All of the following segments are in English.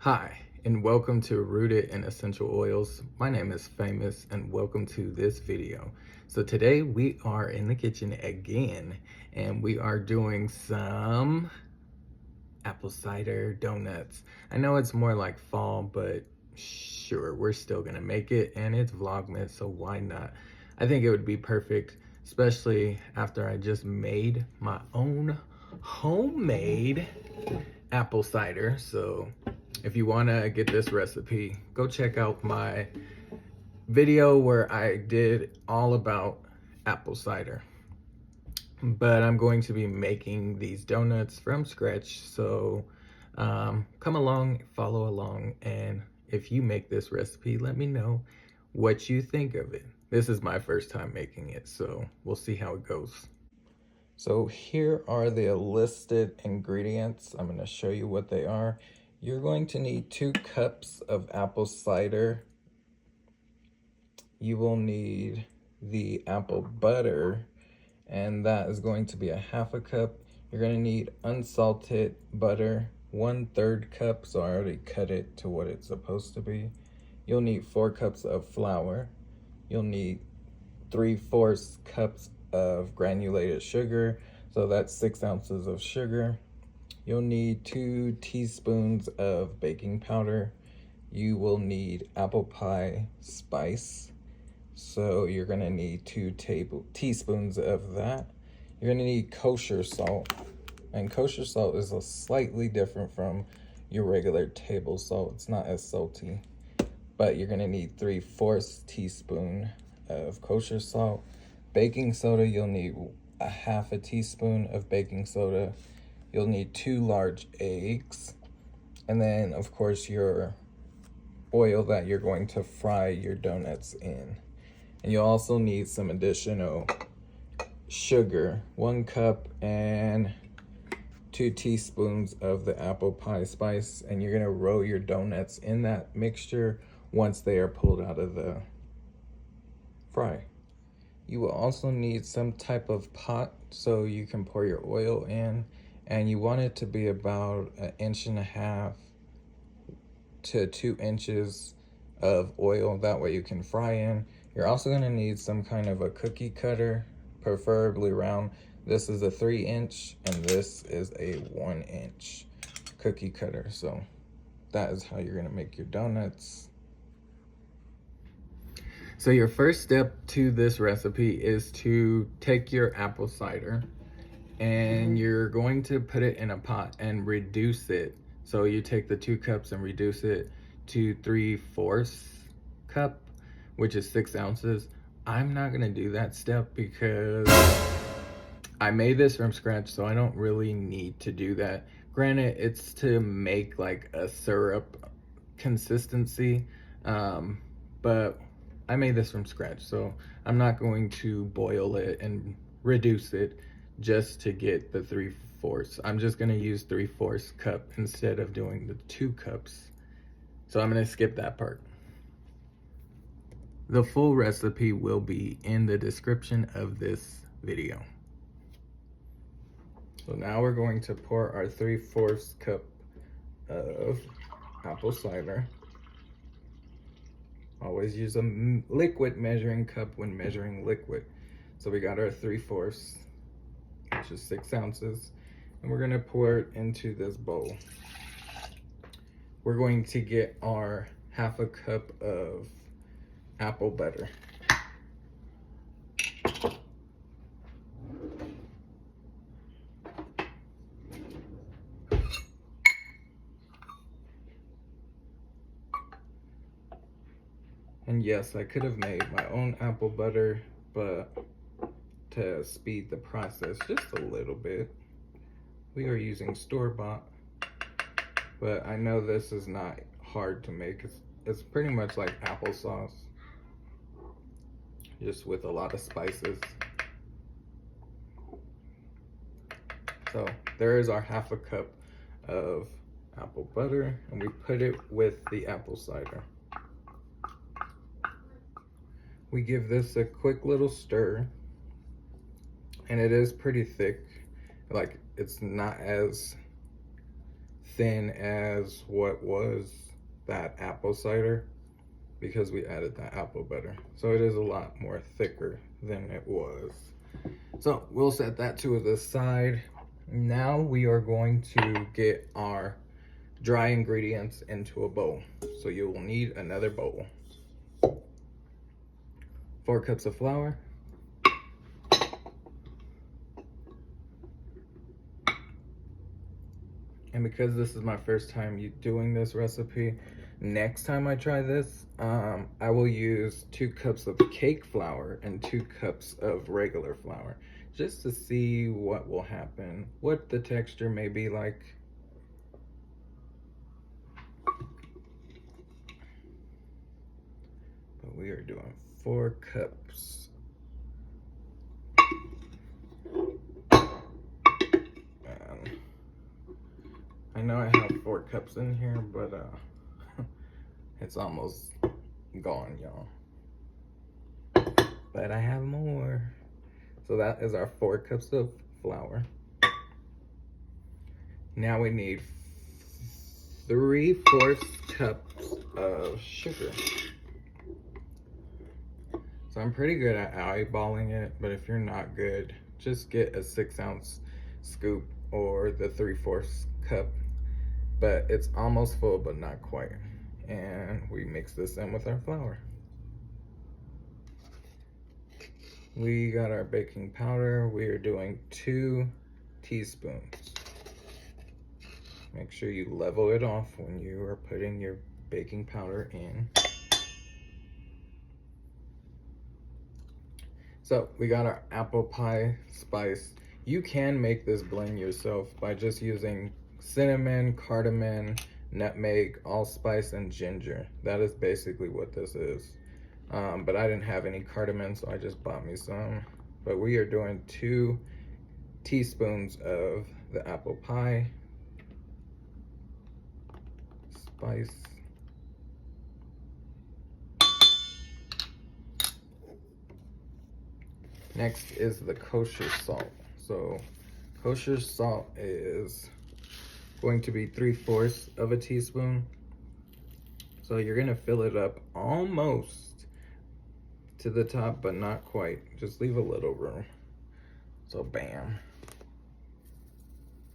Hi, and welcome to Rooted in Essential Oils. My name is Famous, and welcome to this video. So today we are in the kitchen again, and we are doing some apple cider donuts. I know it's more like fall, but sure, we're still gonna make it, and it's Vlogmas, so why not? I think it would be perfect, especially after I just made my own homemade apple cider. So if you want to get this recipe, go check out my video where I did all about apple cider. But I'm going to be making these donuts from scratch, so come along, follow along, and if you make this recipe, let me know what you think of it. This is my first time making it, so we'll see how it goes. So here are the listed ingredients. I'm going to show you what they are. You're going to need 2 cups of apple cider. You will need the apple butter, and that is going to be a 1/2 cup. You're going to need unsalted butter, 1/3 cup, so I already cut it to what it's supposed to be. You'll need 4 cups of flour. You'll need 3/4 cups of granulated sugar, so that's 6 ounces of sugar. You'll need 2 teaspoons of baking powder. You will need apple pie spice, so you're gonna need 2 teaspoons of that. You're gonna need kosher salt, and kosher salt is a slightly different from your regular table salt. It's not as salty, but you're gonna need 3/4 teaspoon of kosher salt. Baking soda, you'll need a 1/2 teaspoon of baking soda. You'll need 2 large eggs. And then, of course, your oil that you're going to fry your donuts in. And you'll also need some additional sugar, 1 cup and 2 teaspoons of the apple pie spice. And you're gonna roll your donuts in that mixture once they are pulled out of the fry. You will also need some type of pot so you can pour your oil in, and you want it to be about 1.5 to 2 inches of oil, that way you can fry in. You're also going to need some kind of a cookie cutter, preferably round. This is a 3-inch and this is a 1-inch cookie cutter, so that is how you're going to make your donuts. So your first step to this recipe is to take your apple cider and you're going to put it in a pot and reduce it. So you take the 2 cups and reduce it to 3/4 cup, which is 6 ounces. I'm not gonna do that step because I made this from scratch, so I don't really need to do that. Granted, it's to make like a syrup consistency, but I made this from scratch, so I'm not going to boil it and reduce it just to get the 3/4. I'm just gonna use 3/4 cup instead of doing the 2 cups. So I'm gonna skip that part. The full recipe will be in the description of this video. So now we're going to pour our 3/4 cup of apple cider. Always use a liquid measuring cup when measuring liquid. So we got our 3/4, which is 6 ounces, and we're gonna pour it into this bowl. We're going to get our 1/2 cup of apple butter. And yes, I could have made my own apple butter, but to speed the process just a little bit, we are using store-bought. But I know this is not hard to make. It's pretty much like applesauce, just with a lot of spices. So there is our 1/2 cup of apple butter, and we put it with the apple cider. We give this a quick little stir, and it is pretty thick. Like, it's not as thin as what was that apple cider because we added that apple butter. So it is a lot more thicker than it was. So we'll set that to the side. Now we are going to get our dry ingredients into a bowl. So you will need another bowl. 4 cups of flour. And because this is my first time doing this recipe, next time I try this, I will use 2 cups of cake flour and 2 cups of regular flour, just to see what will happen, what the texture may be like. But we are doing 4 cups. I know I have 4 cups in here, but it's almost gone, y'all. But I have more. So that is our 4 cups of flour. Now we need 3/4 cups of sugar. So I'm pretty good at eyeballing it, but if you're not good, just get a 6-ounce scoop or the 3/4 cup. But it's almost full, but not quite. And we mix this in with our flour. We got our baking powder. We are doing 2 teaspoons. Make sure you level it off when you are putting your baking powder in. So we got our apple pie spice. You can make this blend yourself by just using cinnamon, cardamom, nutmeg, allspice, and ginger. That is basically what this is. But I didn't have any cardamom, so I just bought me some. But we are doing 2 teaspoons of the apple pie spice. Next is the kosher salt. So kosher salt is going to be 3/4 of a teaspoon. So you're gonna fill it up almost to the top, but not quite. Just leave a little room. So bam.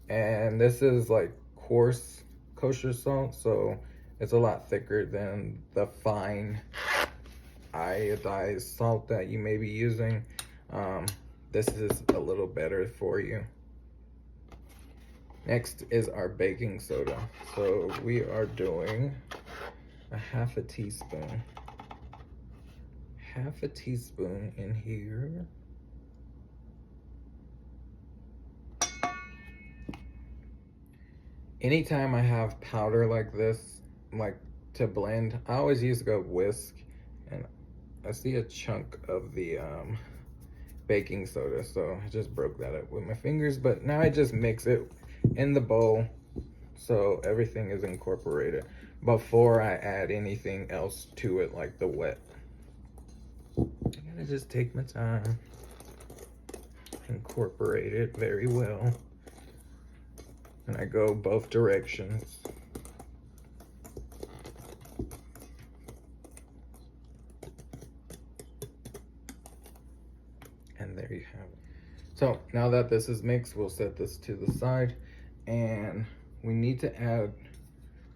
And this is like coarse kosher salt, so it's a lot thicker than the fine iodized salt that you may be using. This is a little better for you. Next is our baking soda. So we are doing a 1/2 teaspoon. 1/2 teaspoon in here. Anytime I have powder like this, like to blend, I always use a whisk, and I see a chunk of the baking soda, so I just broke that up with my fingers. But now I just mix it in the bowl so everything is incorporated before I add anything else to it, like the wet. I gotta just take my time, incorporate it very well, and I go both directions. And there you have it. So now that this is mixed, we'll set this to the side, and we need to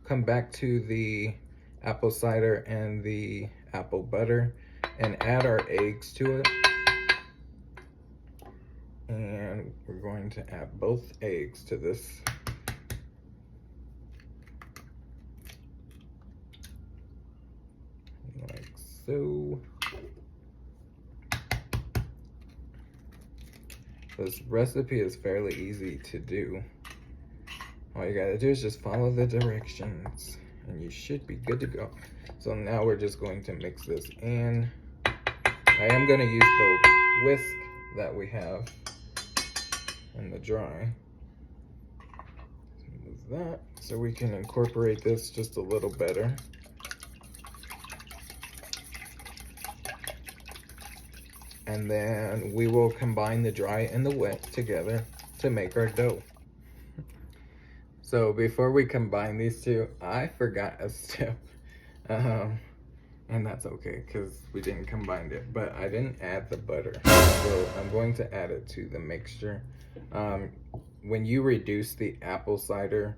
come back to the apple cider and the apple butter and add our eggs to it. And we're going to add both eggs to this. Like so. This recipe is fairly easy to do. All you gotta do is just follow the directions and you should be good to go. So now we're just going to mix this in. I am gonna use the whisk that we have in the dry. Move that so we can incorporate this just a little better. And then we will combine the dry and the wet together to make our dough. So before we combine these two, I forgot a step. And that's okay because we didn't combine it, but I didn't add the butter. So I'm going to add it to the mixture. When you reduce the apple cider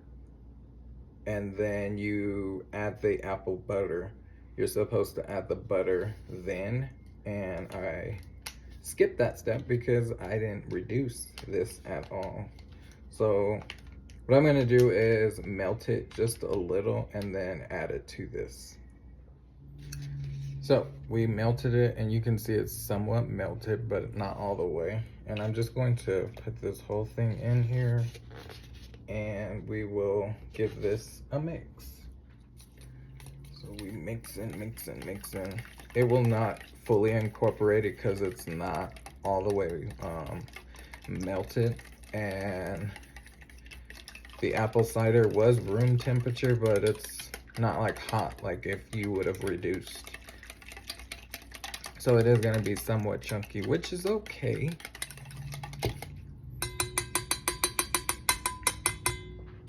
and then you add the apple butter, you're supposed to add the butter then, and I skipped that step because I didn't reduce this at all. So what I'm gonna do is melt it just a little and then add it to this. So we melted it and you can see it's somewhat melted, but not all the way. And I'm just going to put this whole thing in here and we will give this a mix. So we mix in. It will not fully incorporate it because it's not all the way melted, and the apple cider was room temperature, but it's not like hot like if you would have reduced. So it is going to be somewhat chunky, which is okay.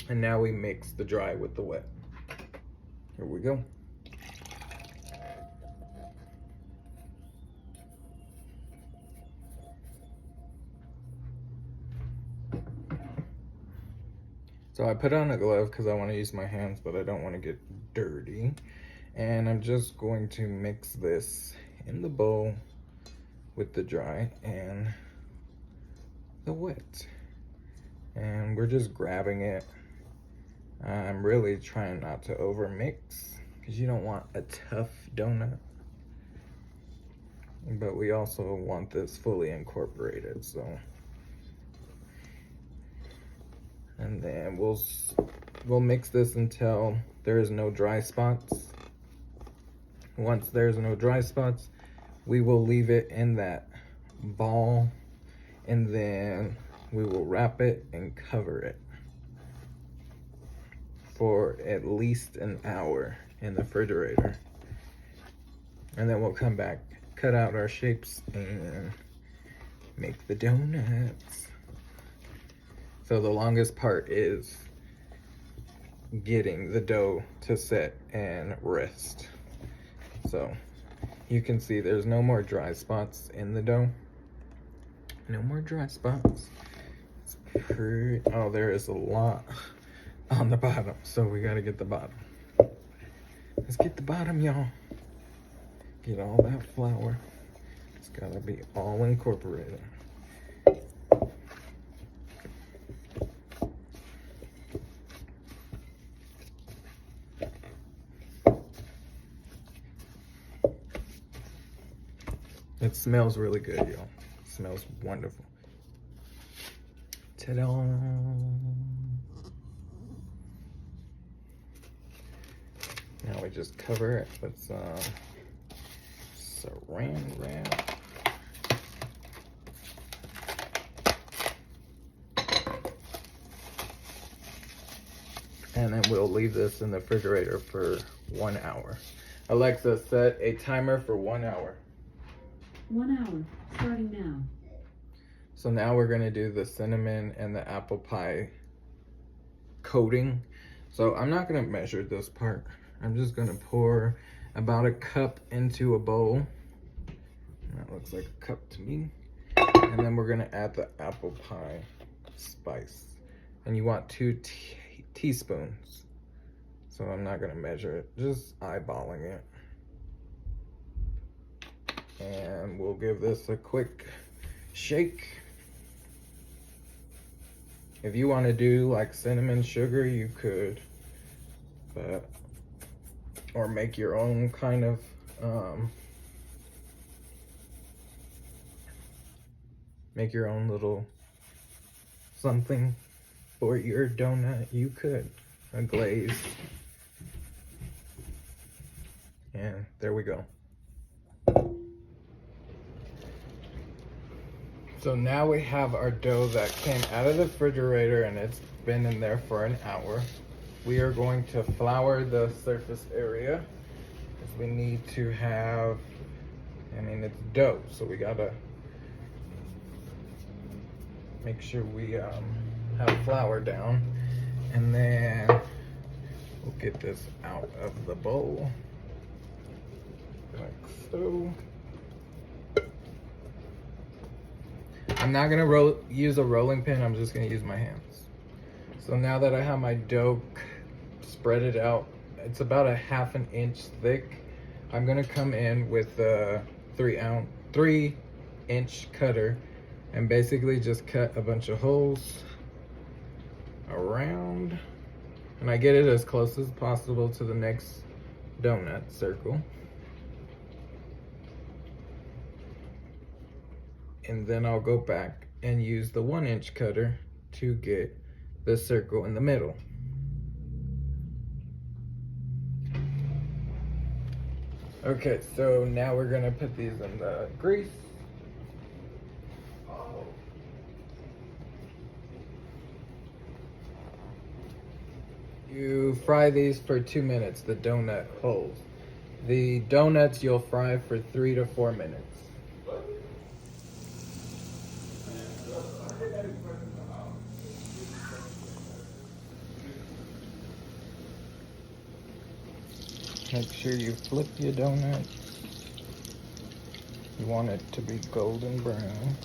And now we mix the dry with the wet. Here we go. So I put on a glove because I want to use my hands, but I don't want to get dirty. And I'm just going to mix this in the bowl with the dry and the wet. And we're just grabbing it. I'm really trying not to over mix because you don't want a tough donut. But we also want this fully incorporated, so. And then we'll mix this until there is no dry spots. Once there's no dry spots, we will leave it in that ball, and then we will wrap it and cover it for at least an hour in the refrigerator. And then we'll come back, cut out our shapes, and make the donuts. So the longest part is getting the dough to set and rest. So you can see there's no more dry spots in the dough. No more dry spots. It's pretty, oh, there is a lot on the bottom, so we gotta get the bottom. Let's get the bottom, y'all. Get all that flour. It's gotta be all incorporated. It smells really good, y'all. It smells wonderful. Ta-da! Now we just cover it with some saran wrap. And then we'll leave this in the refrigerator for 1 hour. Alexa, set a timer for 1 hour. 1 hour, starting now. So now we're gonna do the cinnamon and the apple pie coating. So I'm not gonna measure this part. I'm just gonna pour about a cup into a bowl. That looks like a cup to me. And then we're gonna add the apple pie spice. And you want 2 teaspoons. So I'm not gonna measure it, just eyeballing it. And we'll give this a quick shake. If you want to do like cinnamon sugar, you could, but or make your own kind of make your own little something for your donut. You could, a glaze. And there we go. So now we have our dough that came out of the refrigerator and it's been in there for an hour. We are going to flour the surface area because we need to have, I mean, it's dough, so we gotta make sure we have flour down. And then we'll get this out of the bowl, like so. I'm not gonna use a rolling pin, I'm just gonna use my hands. So now that I have my dough spread it out, it's about a 1/2 inch thick. I'm gonna come in with a 3-inch cutter and basically just cut a bunch of holes around, and I get it as close as possible to the next donut circle. And then I'll go back and use the 1-inch cutter to get the circle in the middle. Okay, so now we're gonna put these in the grease. You fry these for 2 minutes, the donut holes. The donuts you'll fry for 3 to 4 minutes. Make sure you flip your donut. You want it to be golden brown.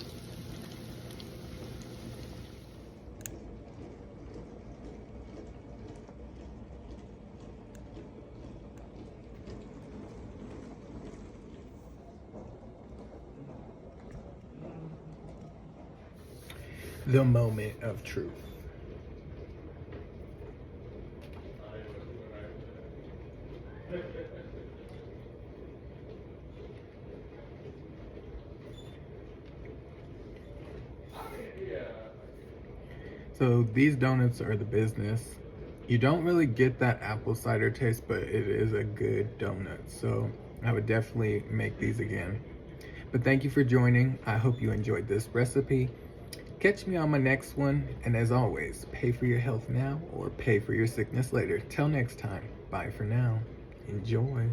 The moment of truth. So these donuts are the business. You don't really get that apple cider taste, but it is a good donut. So I would definitely make these again. But thank you for joining. I hope you enjoyed this recipe. Catch me on my next one. And as always, pay for your health now or pay for your sickness later. Till next time, bye for now. Enjoy.